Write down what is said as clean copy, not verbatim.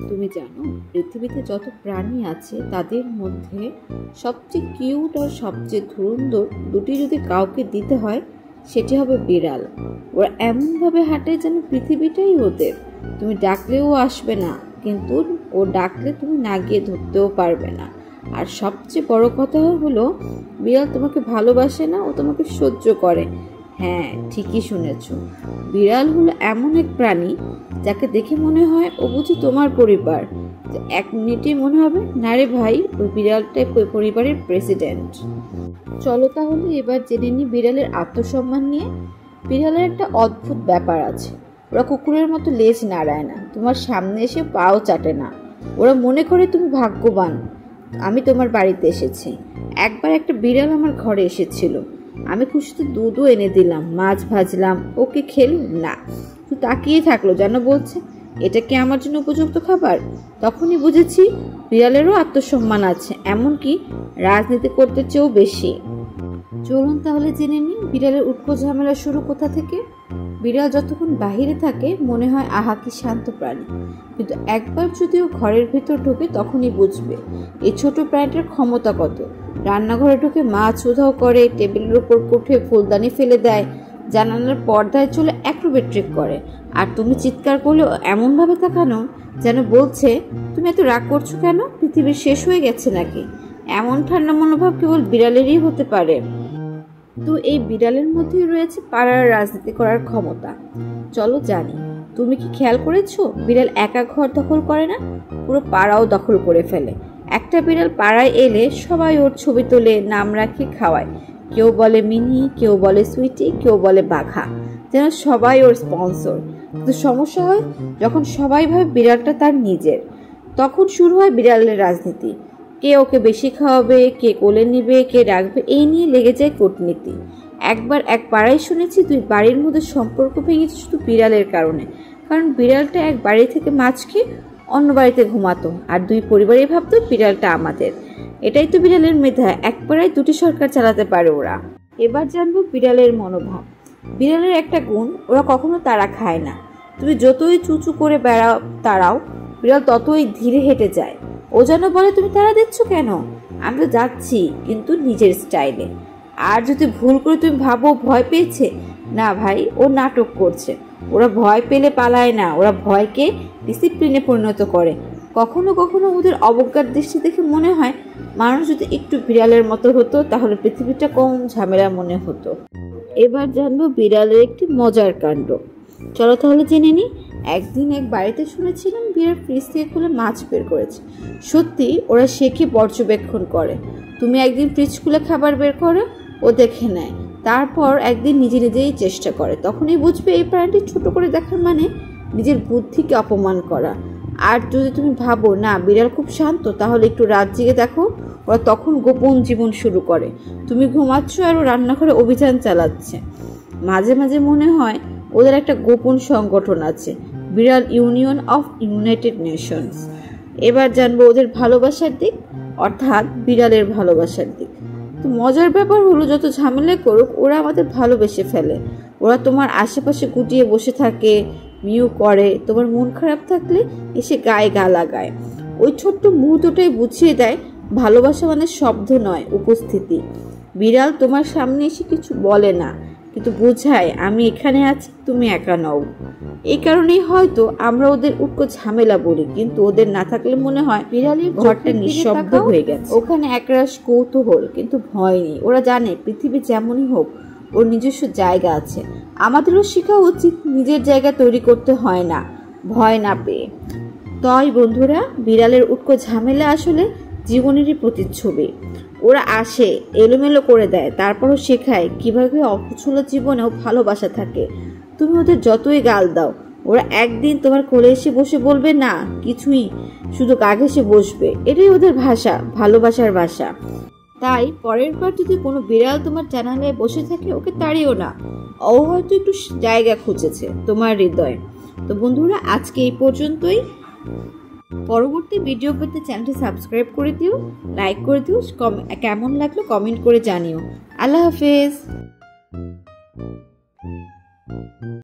তুমি জানো পৃথিবীতে যত প্রাণী আছে তাদের মধ্যে সবচেয়ে কিউট আর সবচেয়ে ধুরন্ধর দুটি যদি কাউকে দিতে হয় সেটি হবে বিড়াল। ওরা এমনভাবে হাঁটে যেন পৃথিবীটাই ওদের। তুমি ডাকলেও আসবে না, কিন্তু ও ডাকলে তুমি না গিয়ে ধরতেও পারবে না। আর সবচেয়ে বড় কথা হলো বিড়াল তোমাকে ভালোবাসে না, ও তোমাকে সহ্য করে। হ্যাঁ, ঠিকই শুনেছ। বিড়াল হলো এমন এক প্রাণী যাকে দেখে মনে হয় ও বুঝি তোমার পরিবার। এক মিনিটে মনে হবে না রে ভাই, ওই বিড়ালটাই ওই পরিবারের প্রেসিডেন্ট। চলো তাহলে এবার জেনে নি বিড়ালের আত্মসম্মান নিয়ে। বিড়ালের একটা অদ্ভুত ব্যাপার আছে, ওরা কুকুরের মতো লেজ নাড়ায় না, তোমার সামনে এসে পাও চাটে না। ওরা মনে করে তুমি ভাগ্যবান আমি তোমার বাড়িতে এসেছি। একবার একটা বিড়াল আমার ঘরে এসেছিল, আমি খুশিতে দুধও এনে দিলাম, মাছ ভাজলাম, ওকে খেলো না, তুই তাকিয়ে থাকলো যেন বলছে এটা কি আমার জন্য উপযুক্ত খাবার। তখনই বুঝেছি বিড়ালেরও আত্মসম্মান আছে, এমনকি রাজনীতি করতে চেয়েও বেশি। চলুন তাহলে জেনে নিই বিড়ালের উটকো ঝামেলা শুরু কোথা থেকে। বিড়াল যতক্ষণ বাহিরে থাকে মনে হয় আহা কি শান্ত প্রাণী, কিন্তু একবার যদি ও ঘরের ভেতর ঢোকে তখনই বুঝবে এই ছোট প্রাণীটার ক্ষমতা কত। রান্নাঘরে ঢুকে মাছ উধাও করে, টেবিলের উপর উঠে ফুলদানি ফেলে দেয়, জানালার পর্দায় চলে অ্যাক্রোবেট্রিক করে। আর তুমি চিৎকার করলে এমনভাবে তাকানো যেন বলছে তুমি এত রাগ করছো কেন, পৃথিবীর শেষ হয়ে গেছে নাকি। এমন ঠান্ডা মনোভাব কেবল বিড়ালেরই হতে পারে। তো এই বিড়ালের মধ্যেই রয়েছে পাড়ার রাজনীতি করার ক্ষমতা। চলো জানি, তুমি কি খেয়াল করেছো বিড়াল একা ঘর দখল করে না, পুরো পাড়াও দখল করে ফেলে। একটা বিড়াল পাড়ায় এলে সবাই ওর ছবি তোলে, নাম রাখে, খাওয়ায়। কেউ বলে মিনি, কেউ বলে সুইটি, কেউ বলে বাঘা, যেন সবাই ওর স্পন্সর। কিন্তু সমস্যা হয় যখন সবাই ভাবে বিড়ালটা তার নিজের, তখন শুরু হয় বিড়ালের রাজনীতি। কে ওকে বেশি খাওয়াবে, কে কোলে নিবে, কে রাখবে, এই নিয়ে লেগে যায় কূটনীতি। একবার এক পাড়ায় শুনেছি দুই বাড়ির মধ্যে সম্পর্ক ভেঙেছে শুধু বিড়ালের কারণে। কারণ বিড়ালটা এক বাড়ি থেকে মাছ খেয়ে অন্য বাড়িতে ঘুমাতো, আর দুই পরিবারই ভাবতো বিড়ালটা আমাদের। এটাই তো বিড়ালের মেধা, এক পাড়ায় দুটি সরকার চালাতে পারে ওরা। এবার জানবো বিড়ালের মনোভাব। বিড়ালের একটা গুণ, ওরা কখনো তাড়া খায় না। তুমি যতই চুচু করে তাড়াও, বিড়াল ততই ধীরে হেঁটে যায়। ও যেন বলে তুমি তাড়া দিচ্ছ কেন, আমি তো যাচ্ছি, কিন্তু নিজের স্টাইলে। আর যদি ভুল করে তুমি ভাবো ভয় পেয়েছে, না ভাই, ও নাটক করছে। ওরা ভয় পেলে পালায় না, ওরা ভয়কে ডিসিপ্লিনে পরিণত করে। কখনো কখনো ওদের অবজ্ঞার দৃষ্টি দেখে মনে হয় মানুষ যদি একটু বিড়ালের মতো হতো তাহলে পৃথিবীটা কম ঝামেলা মনে হতো। এবার জানবো বিড়ালের একটি মজার কাণ্ড। চলো তাহলে জেনে নিই। একদিন এক বাড়িতে শুনেছিলাম বিড়াল ফ্রিজ থেকে খুলে মাছ বের করেছে। সত্যি ওরা শেখে পর্যবেক্ষণ করে। তুমি একদিন ফ্রিজ খুলে খাবার বের করো, ও দেখে নেয়, তারপর একদিন নিজে নিজেই চেষ্টা করে। তখনই বুঝবে এই প্রাণীটি ছোট করে দেখার মানে নিজের বুদ্ধিকে অপমান করা। আর যদি তুমি ভাবো না বিড়াল খুব শান্ত, তাহলে একটু রাত জেগে দেখো, ওরা তখন গোপন জীবন শুরু করে। তুমি ঘুমাচ্ছ আর ও রান্নাঘরে অভিযান চালাচ্ছে। মাঝে মাঝে মনে হয় ওদের একটা গোপন সংগঠন আছে, বিড়াল ইউনিয়ন অফ ইউনাইটেড নেশনস। এবার জানবো ওদের ভালোবাসার দিক, অর্থাৎ বিড়ালের ভালোবাসার দিক। তো মজার ব্যাপার হলো যত ঝামেলা করুক ওরা আমাদের ভালোবেসে ফেলে। ওরা তোমার আশেপাশে গুটিয়ে বসে থাকে, মিউ করে, তোমার মন খারাপ থাকলে এসে গায়ে গা লাগায়। ওই ছোট্ট মুহূর্তটাই বুঝিয়ে দেয় ভালোবাসা মানে শব্দ নয়, উপস্থিতি। বিড়াল তোমার সামনে এসে কিছু বলে না, কিন্তু বোঝায় আমি এখানে আছি, তুমি একা নও। এই কারণেই হয়তো আমরা ওদের উটকো ঝামেলা বলি, কিন্তু ওদের না থাকলে মনে হয় বিড়ালের ঘরটা নিঃশব্দ হয়ে গেছে। ওখানে একরাশ কৌতূহল, কিন্তু ভয় নেই। ওরা জানে পৃথিবী যেমনই হোক ওর নিজস্ব জায়গা আছে। আমাদেরও শেখা উচিত নিজের জায়গা তৈরি করতে হয় না, ভয় না পেয়ে। তাই বন্ধুরা, বিড়ালের উটকো ঝামেলা আসলে জীবনেরই প্রতিচ্ছবি। ওরা আসে, এলোমেলো করে দেয়, তারপরও শেখায় কিভাবে অকুশল জীবনেও ভালোবাসা থাকে। তুমি ওদের যতই গাল দাও, ওরা একদিন তোমার কোলে এসে বসে বলবে না কিছুই, শুধু কাঁধে এসে বসবে। এটাই ওদের ভাষা, ভালোবাসার ভাষা। তাই পরের বার যদি কোনো বিড়াল তোমার জানালায় বসে থাকে, ওকে তাড়িও না, ও হয়তো একটু জায়গা খুঁজেছে তোমার হৃদয়ে। তো বন্ধুরা, আজকে এই পর্যন্তই। পরবর্তী ভিডিও পেতে চ্যানেলটি সাবস্ক্রাইব করে দিও, লাইক করে দিও, কেমন লাগলো কমেন্ট করে জানিও। আল্লাহ হাফেজ।